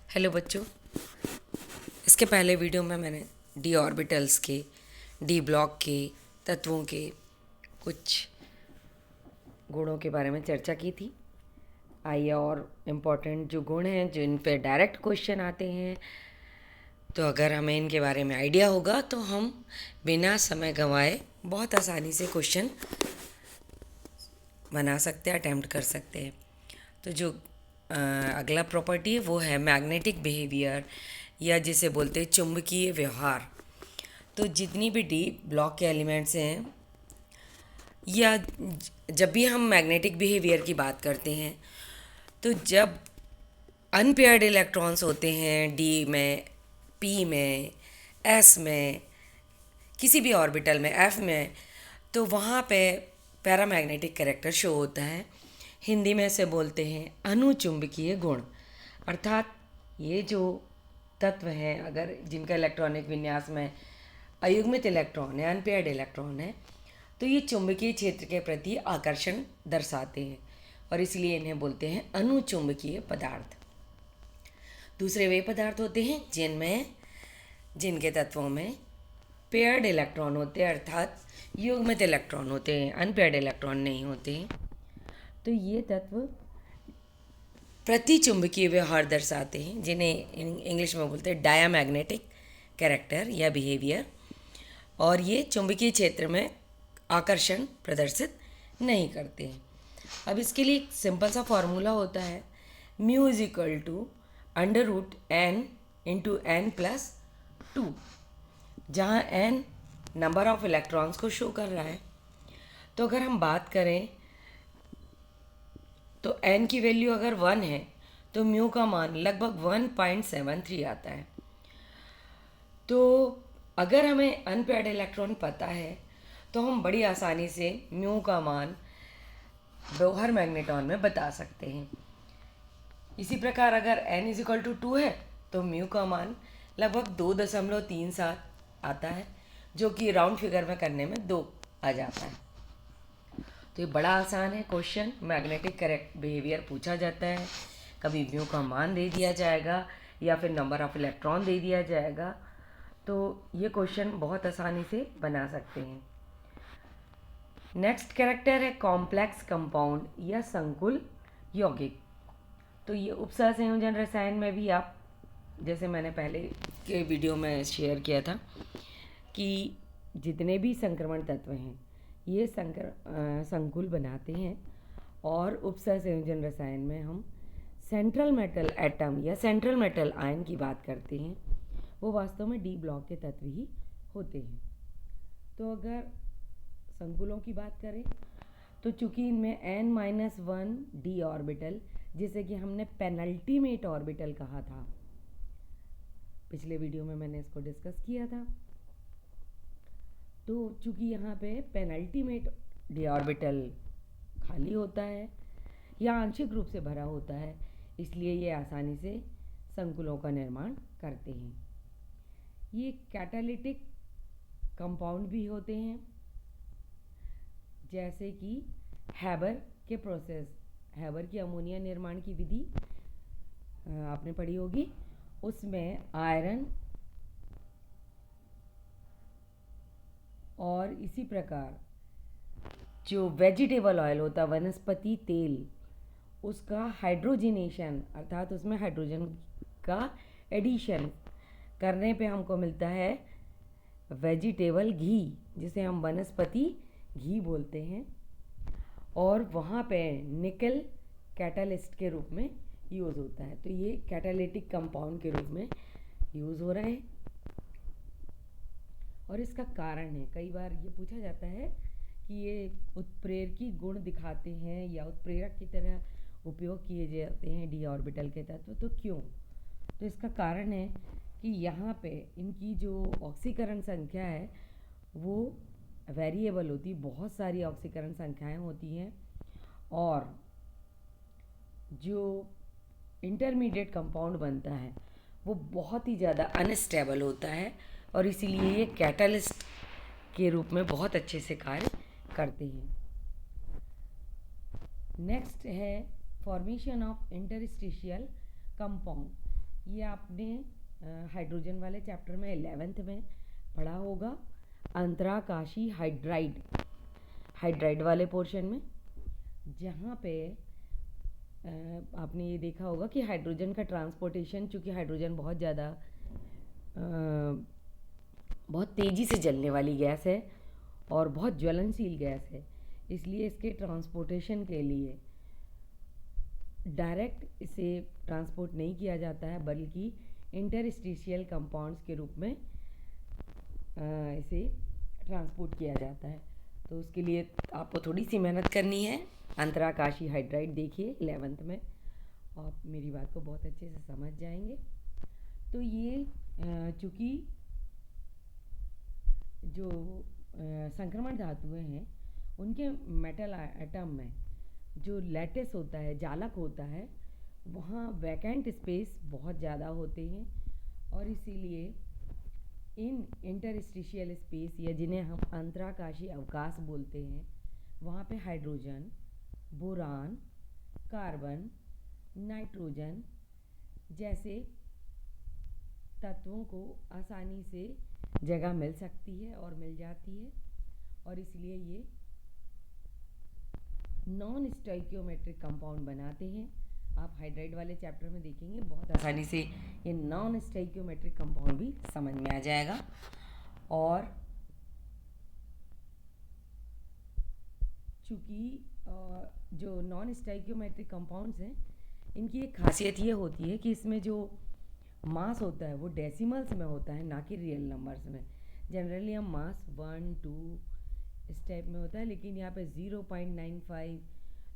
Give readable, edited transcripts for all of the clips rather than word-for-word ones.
Hello बच्चों, इसके पहले वीडियो में मैंने डी ऑर्बिटल्स के, डी ब्लॉक के तत्वों के कुछ गुणों के बारे में चर्चा की थी। आइए और इम्पोर्टेंट जो गुण हैं जिन पे डायरेक्ट क्वेश्चन आते हैं, तो अगर हमें इनके बारे में आइडिया होगा तो हम बिना समय गंवाए बहुत आसानी से क्वेश्चन बना सकते हैं, अटैम्प्ट कर सकते हैं। तो जो अगला प्रॉपर्टी है वो है मैग्नेटिक बिहेवियर, या जिसे बोलते हैं चुंबकीय व्यवहार। तो जितनी भी डी ब्लॉक के एलिमेंट्स हैं, या जब भी हम मैग्नेटिक बिहेवियर की बात करते हैं, तो जब अनपेयर्ड इलेक्ट्रॉन्स होते हैं डी में, पी में, एस में, किसी भी ऑर्बिटल में, एफ में, तो वहाँ पे पैरामैग्नेटिक कैरेक्टर शो होता है। हिंदी में से बोलते हैं अनुचुंबकीय गुण। अर्थात ये जो तत्व हैं, अगर जिनका इलेक्ट्रॉनिक विन्यास में अयुग्मित इलेक्ट्रॉन है, अनपेयर्ड इलेक्ट्रॉन है, तो ये चुंबकीय क्षेत्र के प्रति आकर्षण दर्शाते हैं और इसलिए इन्हें बोलते हैं अनुचुंबकीय पदार्थ। दूसरे वे पदार्थ होते हैं जिनके तत्वों में पेयर्ड इलेक्ट्रॉन होते हैं, अर्थात युग्मित इलेक्ट्रॉन होते हैं, अनपेयर्ड इलेक्ट्रॉन नहीं होते हैं। तो ये तत्व प्रतिचुंबकीय व्यवहार दर्शाते हैं, जिन्हें इंग्लिश में बोलते हैं डायामैग्नेटिक कैरेक्टर या बिहेवियर, और ये चुंबकीय क्षेत्र में आकर्षण प्रदर्शित नहीं करते हैं। अब इसके लिए एक सिंपल सा फॉर्मूला होता है, mu is equal to under root n into n plus two, जहाँ एन नंबर ऑफ इलेक्ट्रॉन्स को शो कर रहा है। तो अगर हम बात करें तो एन की वैल्यू अगर 1 है तो म्यू का मान लगभग 1.73 आता है। तो अगर हमें अनपेयर्ड इलेक्ट्रॉन पता है तो हम बड़ी आसानी से म्यू का मान बोहर मैग्नेट्रॉन में बता सकते हैं। इसी प्रकार अगर n इज इक्वल टू 2 है तो म्यू का मान लगभग 2.37 आता है, जो कि राउंड फिगर में करने में 2 आ जाता है। तो ये बड़ा आसान है क्वेश्चन। मैग्नेटिक करेक्ट बिहेवियर पूछा जाता है, कभी म्यू का मान दे दिया जाएगा या फिर नंबर ऑफ इलेक्ट्रॉन दे दिया जाएगा, तो ये क्वेश्चन बहुत आसानी से बना सकते हैं। नेक्स्ट कैरेक्टर है कॉम्प्लेक्स कंपाउंड या संकुल यौगिक। तो ये उपसहसंयोजन रसायन में भी आप, जैसे मैंने पहले के वीडियो में शेयर किया था, कि जितने भी संक्रमण तत्व हैं ये संकुल बनाते हैं, और उपसहसंयोजन रसायन में हम सेंट्रल मेटल एटम या सेंट्रल मेटल आयन की बात करते हैं, वो वास्तव में डी ब्लॉक के तत्व ही होते हैं। तो अगर संकुलों की बात करें तो चूंकि इनमें n-1 डी ऑर्बिटल, जिसे कि हमने पेनल्टीमेट ऑर्बिटल कहा था, पिछले वीडियो में मैंने इसको डिस्कस किया था, तो चूंकि यहाँ पे पेनल्टीमेट डी ऑर्बिटल खाली होता है या आंशिक रूप से भरा होता है, इसलिए ये आसानी से संकुलों का निर्माण करते हैं। ये कैटालिटिक कंपाउंड भी होते हैं, जैसे कि हैबर के प्रोसेस, हैबर की अमोनिया निर्माण की विधि आपने पढ़ी होगी, उसमें आयरन और इसी प्रकार जो वेजिटेबल ऑयल होता है, वनस्पति तेल, उसका हाइड्रोजिनेशन, अर्थात उसमें हाइड्रोजन का एडिशन करने पे हमको मिलता है वेजिटेबल घी, जिसे हम वनस्पति घी बोलते हैं, और वहाँ पे निकल कैटालिस्ट के रूप में यूज़ होता है। तो ये कैटालिटिक कंपाउंड के रूप में यूज़ हो रहा है, और इसका कारण है, कई बार ये पूछा जाता है कि ये उत्प्रेरकी गुण दिखाते हैं या उत्प्रेरक की तरह उपयोग किए जाते हैं डी ऑर्बिटल के तत्व, तो क्यों? तो इसका कारण है कि यहाँ पे इनकी जो ऑक्सीकरण संख्या है वो वेरिएबल होती, बहुत सारी ऑक्सीकरण संख्याएं होती हैं, और जो इंटरमीडिएट कंपाउंड बनता है वो बहुत ही ज़्यादा अनस्टेबल होता है, और इसीलिए ये कैटालिस्ट के रूप में बहुत अच्छे से कार्य करते हैं। नेक्स्ट है फॉर्मेशन ऑफ इंटरस्टिशियल कंपाउंड, ये आपने हाइड्रोजन वाले चैप्टर में 11th में पढ़ा होगा, अंतराकाशी हाइड्राइड वाले पोर्शन में, जहाँ पे आपने ये देखा होगा कि हाइड्रोजन का ट्रांसपोर्टेशन, चूँकि हाइड्रोजन बहुत तेज़ी से जलने वाली गैस है और बहुत ज्वलनशील गैस है, इसलिए इसके ट्रांसपोर्टेशन के लिए डायरेक्ट इसे ट्रांसपोर्ट नहीं किया जाता है, बल्कि इंटरस्टिशियल कंपाउंड्स के रूप में इसे ट्रांसपोर्ट किया जाता है। तो उसके लिए आपको थोड़ी सी मेहनत करनी है। अंतराकाशी हाइड्राइड देखिए 11th में, आप मेरी बात को बहुत अच्छे से समझ जाएंगे। तो ये चूँकि जो संक्रमण धातुएं हैं उनके मेटल एटम में जो लैटिस होता है, जालक होता है, वहाँ वैकेंट स्पेस बहुत ज़्यादा होते हैं और इसीलिए इन इंटरस्टिशियल स्पेस या जिन्हें हम अंतराकाशी अवकाश बोलते हैं, वहाँ पे हाइड्रोजन, बोरान, कार्बन, नाइट्रोजन जैसे तत्वों को आसानी से जगह मिल सकती है और मिल जाती है, और इसलिए ये नॉन स्टोइकियोमेट्रिक कंपाउंड बनाते हैं। आप हाइड्राइड वाले चैप्टर में देखेंगे बहुत आसानी से ये नॉन स्टोइकियोमेट्रिक कंपाउंड भी समझ में आ जाएगा। और चूँकि जो नॉन स्टोइकियोमेट्रिक कंपाउंड्स हैं, इनकी एक खासियत ये होती है कि इसमें जो मास होता है वो डेसिमल्स में होता है, ना कि रियल नंबर्स में। जनरली हम मास 1, 2 इस टाइप में होता है, लेकिन यहाँ पे 0.95,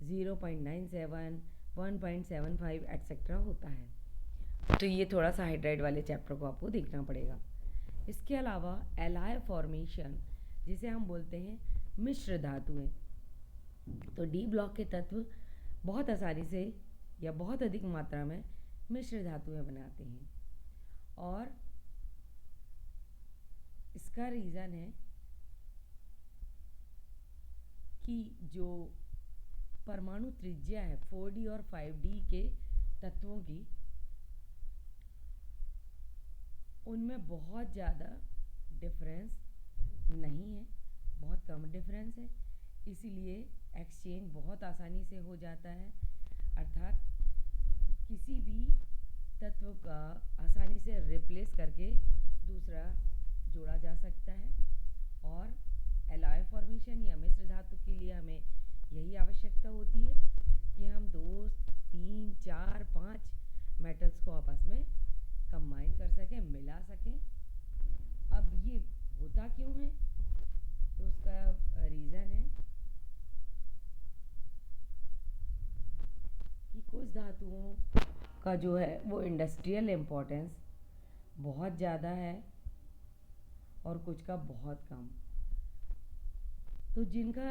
0.97, 1.75 एट्सेट्रा होता है। तो ये थोड़ा सा हाइड्राइड वाले चैप्टर को आपको देखना पड़ेगा। इसके अलावा एलाय फॉर्मेशन, जिसे हम बोलते हैं मिश्र धातुएं, तो डी ब्लॉक के तत्व बहुत आसानी से या बहुत अधिक मात्रा में मिश्र धातुएं बनाते हैं, और इसका रीज़न है कि जो परमाणु त्रिज्या है 4D और 5D के तत्वों की, उनमें बहुत ज़्यादा डिफरेंस नहीं है, बहुत कम डिफरेंस है, इसीलिए एक्सचेंज बहुत आसानी से हो जाता है। अर्थात किसी भी तत्व का आसानी से रिप्लेस करके दूसरा जोड़ा जा सकता है, और एलॉय फॉर्मेशन या मिश्र धातु के लिए हमें यही आवश्यकता होती है कि हम 2, 3, 4, 5 मेटल्स को आपस में कंबाइन कर सकें, मिला सकें। अब ये होता क्यों है? तो उसका रीज़न है कि कुछ धातुओं का जो है वो इंडस्ट्रियल इम्पोर्टेंस बहुत ज़्यादा है और कुछ का बहुत कम। तो जिनका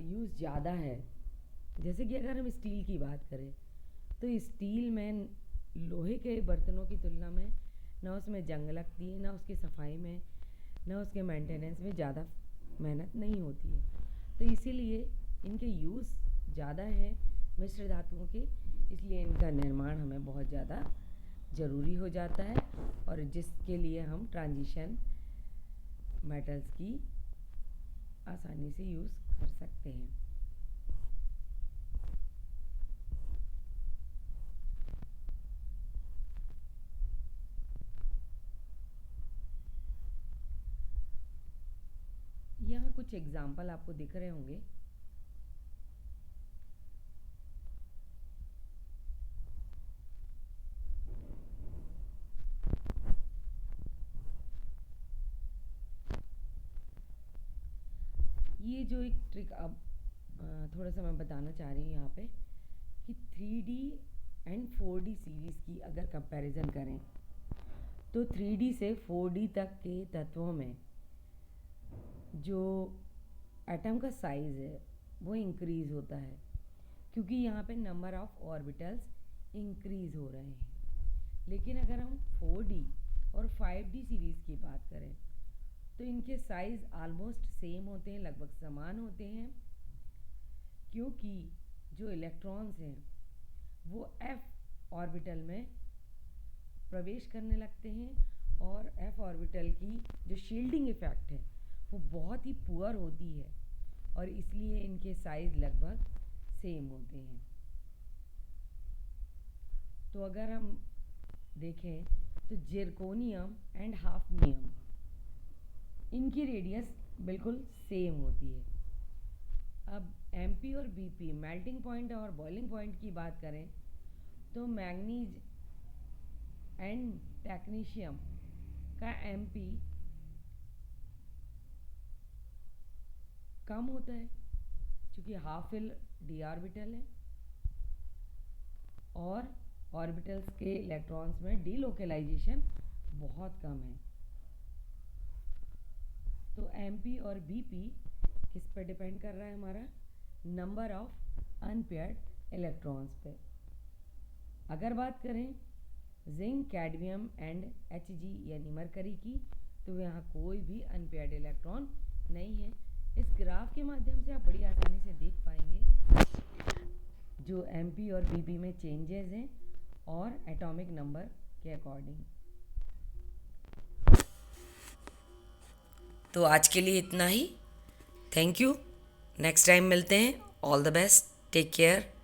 यूज़ ज़्यादा है, जैसे कि अगर हम स्टील की बात करें, तो स्टील में लोहे के बर्तनों की तुलना में ना उसमें जंग लगती है, ना उसकी सफाई में, ना उसके मेंटेनेंस में ज़्यादा मेहनत नहीं होती है। तो इसीलिए इनके यूज़ ज़्यादा है मिश्र धातुओं के, इसलिए इनका निर्माण हमें बहुत ज़्यादा ज़रूरी हो जाता है, और जिसके लिए हम ट्रांजिशन मेटल्स की आसानी से यूज़ कर सकते हैं। यहाँ कुछ एग्जाम्पल आपको दिख रहे होंगे। ये जो एक ट्रिक अब थोड़ा सा मैं बताना चाह रही हूँ यहाँ पे, कि 3D एंड 4D सीरीज़ की अगर कंपैरिजन करें, तो 3D से 4D तक के तत्वों में जो एटम का साइज़ है वो इंक्रीज़ होता है, क्योंकि यहाँ पे नंबर ऑफ ऑर्बिटल्स इंक्रीज़ हो रहे हैं। लेकिन अगर हम 4D और 5D सीरीज़ की बात करें, तो इनके साइज़ आलमोस्ट सेम होते हैं, लगभग समान होते हैं, क्योंकि जो इलेक्ट्रॉन्स हैं वो f ऑर्बिटल में प्रवेश करने लगते हैं और एफ ऑर्बिटल की जो शील्डिंग इफ़ेक्ट है वो बहुत ही पुअर होती है और इसलिए इनके साइज़ लगभग सेम होते हैं। तो अगर हम देखें तो जिरकोनियम एंड हाफनियम, इनकी रेडियस बिल्कुल सेम होती है। अब एमपी और बीपी, मेल्टिंग पॉइंट और बॉइलिंग पॉइंट की बात करें तो मैग्नीज एंड टेक्नीशियम का एमपी कम होता है क्योंकि हाफ फिल डी ऑर्बिटल है और ऑर्बिटल्स के इलेक्ट्रॉन्स में डीलोकलाइजेशन बहुत कम है। तो एमपी और बीपी किस पर डिपेंड कर रहा है? हमारा नंबर ऑफ अनपेयर्ड इलेक्ट्रॉन्स पे। अगर बात करें जिंक, कैडमियम एंड Hg यानी मरकरी की, तो यहाँ कोई भी अनपेयर्ड इलेक्ट्रॉन नहीं है। इस ग्राफ के माध्यम से आप बड़ी आसानी से देख पाएंगे जो एमपी और बीपी में चेंजेस हैं और एटॉमिक नंबर के अकॉर्डिंग। तो आज के लिए इतना ही। Thank you. नेक्स्ट टाइम मिलते हैं। All the best. Take care.